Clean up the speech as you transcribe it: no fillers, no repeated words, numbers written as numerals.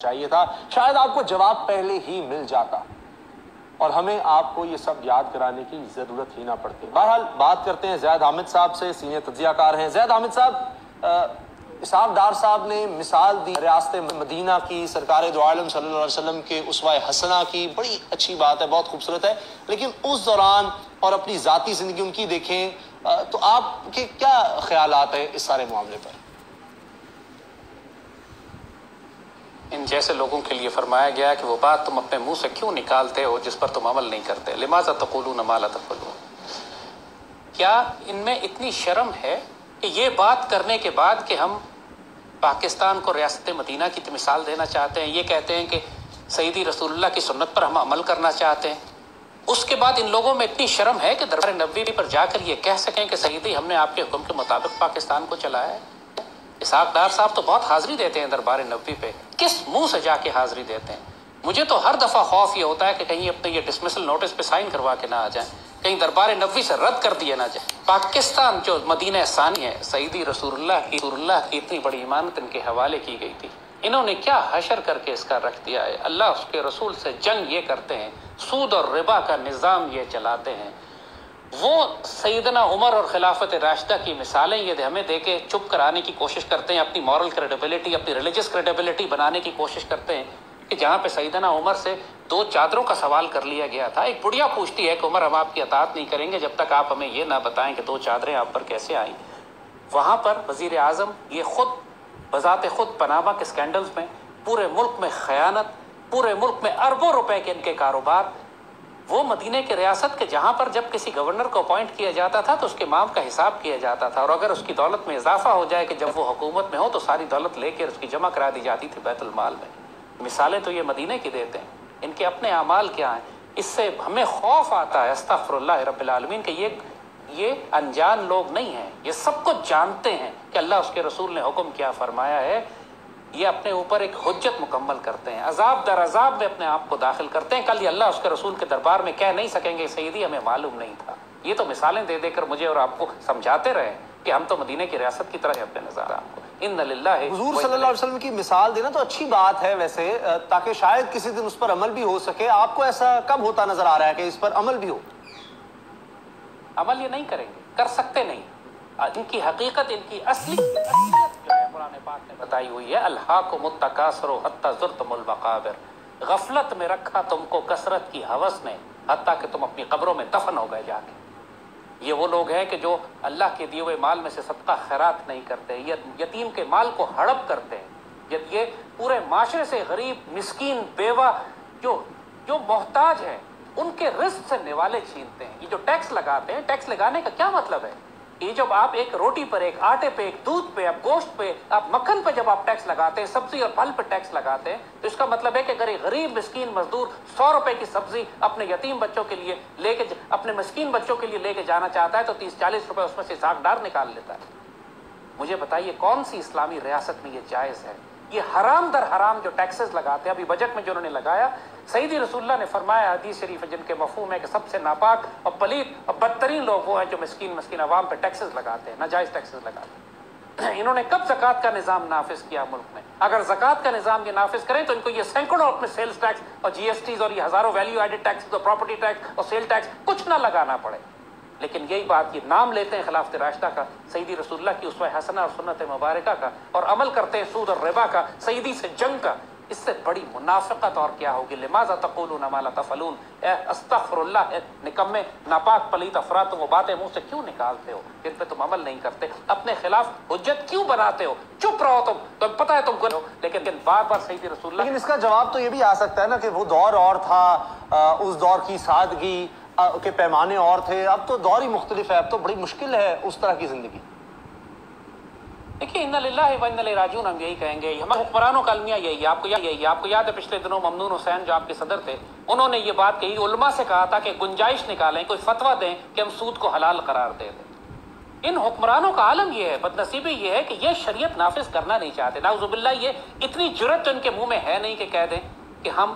چاہیے تھا، شاید آپ کو جواب پہلے ہی مل جاتا اور ہمیں آپ کو یہ سب یاد کرانے کی ضرورت ہی نہ پڑتی۔ بہرحال بات کرتے ہیں زید حامد صاحب سے، سینئر تجزیہ کار ہیں۔ زید حامد صاحب، اسحاق ڈار صاحب نے مثال دی ریاست مدینہ کی، سرکار دو عالم صلی اللہ علیہ وسلم کے اسوہ حسنہ کی، بڑی اچھی بات ہے، بہت خوبصورت ہے، لیکن اس دوران اور اپنی ذاتی زندگی ان کی دیکھیں تو آپ کے کیا خیالات ہیں اس سارے معاملے پر؟ ان جیسے لوگوں کے لیے فرمایا گیا کہ وہ بات تم اپنے منہ سے کیوں نکالتے ہو جس پر تم عمل نہیں کرتے؟ لماذا تقولون ما لا تفعلون؟ کیا ان میں اتنی شرم ہے کہ یہ بات کرنے کے بعد کہ ہم پاکستان کو ریاست مدینہ کی مثال دینا چاہتے ہیں، یہ کہتے ہیں کہ سیدی رسول اللہ کی سنت پر ہم عمل کرنا چاہتے ہیں، اس کے بعد ان لوگوں میں اتنی شرم ہے کہ دربار نبوی پر جا کر یہ کہہ سکیں کہ سیدی ہم نے آپ کے حکم کے مطابق پاکستان کو چلایا ہے؟ اسحاق ڈار صاحب تو بہت حاضری دیتے ہیں دربار نبوی پہ، کس منہ سے جا کے حاضری دیتے ہیں؟ مجھے تو ہر دفعہ خوف یہ ہوتا ہے کہ کہیں اپنے یہ ڈسمسل نوٹس پہ سائن کروا کے نہ آ جائیں، کہیں دربار نبوی سے رد کر دیے نہ جائیں۔ پاکستان جو مدینہ ثانی ہے، سیدی رسول اللہ کی اتنی بڑی امانت ان کے حوالے کی گئی تھی، انہوں نے کیا حشر کر کے اس کا رکھ دیا ہے؟ اللہ اس کے رسول سے جنگ یہ کرتے ہیں، سود اور ربا کا نظام یہ چلاتے ہیں۔ وہ سیدنا عمر اور خلافت راشدہ کی مثالیں یہ ہمیں دے کے چپ کرانے کی کوشش کرتے ہیں، اپنی مورل کریڈیبلٹی، اپنی ریلیجس کریڈیبلٹی بنانے کی کوشش کرتے ہیں کہ جہاں پہ سیدنا عمر سے 2 چادروں کا سوال کر لیا گیا تھا، ایک بڑھیا پوچھتی ہے کہ عمر ہم آپ کی اطاعت نہیں کریں گے جب تک آپ ہمیں یہ نہ بتائیں کہ 2 چادریں آپ پر کیسے آئیں۔ وہاں پر وزیر اعظم یہ خود بذات خود پاناما کے سکینڈلز میں، پورے ملک میں خیانت، پورے ملک میں اربوں روپے کے ان کے کاروبار، وہ مدینہ کے ریاست کے جہاں پر جب کسی گورنر کو اپوائنٹ کیا جاتا تھا تو اس کے مام کا حساب کیا جاتا تھا، اور اگر اس کی دولت میں اضافہ ہو جائے کہ جب وہ حکومت میں ہو تو ساری دولت لے کے اس کی جمع کرا دی جاتی تھی بیت المال میں۔ مثالیں تو یہ مدینہ کی دیتے ہیں، ان کے اپنے اعمال کیا ہیں؟ اس سے ہمیں خوف آتا ہے، استغفر اللہ رب العالمین، کہ یہ انجان لوگ نہیں ہیں، یہ سب کچھ جانتے ہیں کہ اللہ اس کے رسول نے حکم کیا فرمایا ہے، یہ اپنے اوپر ایک حجت مکمل کرتے ہیں، عذاب در عذاب میں اپنے آپ کو داخل کرتے ہیں، کل یہ اللہ اس کے رسول کے دربار میں کہہ نہیں سکیں گے سیدی ہمیں معلوم نہیں تھا۔ یہ تو مثالیں دے دے کر مجھے اور آپ کو سمجھاتے رہے کہ ہم تو مدینہ کی ریاست کی طرح ہے اپنے نظام کو۔ ان للہ، حضور صلی اللہ علیہ وسلم کی مثال دینا تو اچھی بات ہے ویسے، تاکہ شاید کسی دن اس پر عمل بھی ہو سکے۔ آپ کو ایسا کب ہوتا نظر آ رہا ہے کہ اس پر عمل بھی ہو؟ عمل یہ نہیں کریں گے، کر سکتے نہیں۔ ان کی حقیقت، ان کی اصلیت جو ہے قرآن پاک نے بتائی ہوئی ہے، الہاکم التکاثر حتی زرتم المقابر، غفلت میں رکھا تم کو کثرت کی ہوس نے، حتیٰ کہ تم اپنی قبروں میں دفن ہو گئے جا کے۔ یہ وہ لوگ ہیں کہ جو اللہ کے دیے ہوئے مال میں سے صدقہ خیرات نہیں کرتے، یتیم کے مال کو ہڑپ کرتے ہیں، یہ پورے معاشرے سے غریب، مسکین، بیوہ جو محتاج ہیں ان کے رزق سے نوالے چھینتے ہیں۔ یہ جو ٹیکس لگاتے ہیں، ٹیکس لگانے کا کیا مطلب ہے؟ یہ جب آپ ایک روٹی پر، ایک آٹے پہ، ایک دودھ پہ، آپ گوشت پہ، آپ مکھن پہ جب آپ ٹیکس لگاتے ہیں، سبزی اور پھل پہ ٹیکس لگاتے ہیں، تو اس کا مطلب ہے کہ اگر ایک غریب مسکین مزدور 100 روپے کی سبزی اپنے یتیم بچوں کے لیے اپنے مسکین بچوں کے لیے لے کے جانا چاہتا ہے تو 30-40 روپے اس میں سے اسحاق ڈار نکال لیتا ہے۔ مجھے بتائیے کون سی اسلامی ریاست میں یہ جائز ہے؟ یہ حرام در حرام جو ٹیکسز لگاتے ہیں، ابھی بجٹ میں جو انہوں نے لگایا، سیدی رسول اللہ نے فرمایا حدیث شریف جن کے مفہوم ہے کہ سب سے ناپاک اور پلید اور بدترین لوگ وہ ہیں جو مسکین عوام پہ ٹیکسز لگاتے ہیں، ناجائز ٹیکسز لگاتے ہیں۔ انہوں نے کب زکوٰۃ کا نظام نافذ کیا ملک میں؟ اگر زکوٰۃ کا نظام یہ نافذ کریں تو ان کو یہ سینکڑوں اپنے سیلز ٹیکس اور جی ایس ٹیز اور یہ ہزاروں ویلیو ایڈڈ ٹیکس اور پراپرٹی ٹیکس اور سیل ٹیکس کچھ نہ لگانا پڑے۔ لیکن یہی بات، یہ نام لیتے ہیں خلافت راشدہ کا، سیدی رسول اللہ کی اسوہ حسنہ اور سنت مبارکہ کا، اور عمل کرتے ہیں سود اور ربا کا، سیدی سے جنگ کا۔ اس سے بڑی منافقت اور کیا ہوگی؟ لماذا تقولون ما لا تفعلون، اے استغفر اللہ، اے نکمے ناپاک پلیت افراد، تم وہ باتیں منہ سے کیوں نکالتے ہو جن پہ تم عمل نہیں کرتے؟ اپنے خلاف حجت کیوں بناتے ہو؟ چپ رہو، تم پتہ ہے تم گناہ ہو، لیکن بار بار سیدی رسول اللہ۔ لیکن اس کا جواب تو یہ بھی آ سکتا ہے نا کہ وہ دور اور تھا، اس دور کی سادگی کے پیمانے اور تھے، اب تو دور ہی مختلف ہے، اب تو بڑی مشکل ہے اس طرح کی زندگی۔ دیکھیے، ان للہ و انا الیہ راجعون، ہم یہی کہیں گے، ہمارے حکمرانوں کا المیہ یہی ہے۔ آپ کو یاد ہے پچھلے دنوں ممنون حسین جو آپ کے صدر تھے، انہوں نے یہ بات کہی، علماء سے کہا تھا کہ گنجائش نکالیں، کوئی فتویٰ دیں کہ ہم سود کو حلال قرار دے دیں۔ ان حکمرانوں کا عالم یہ ہے، بدنصیبی یہ ہے کہ یہ شریعت نافذ کرنا نہیں چاہتے، نعوذ باللہ۔ یہ اتنی جرت تو ان کے منہ میں ہے نہیں کہ کہہ دیں کہ ہم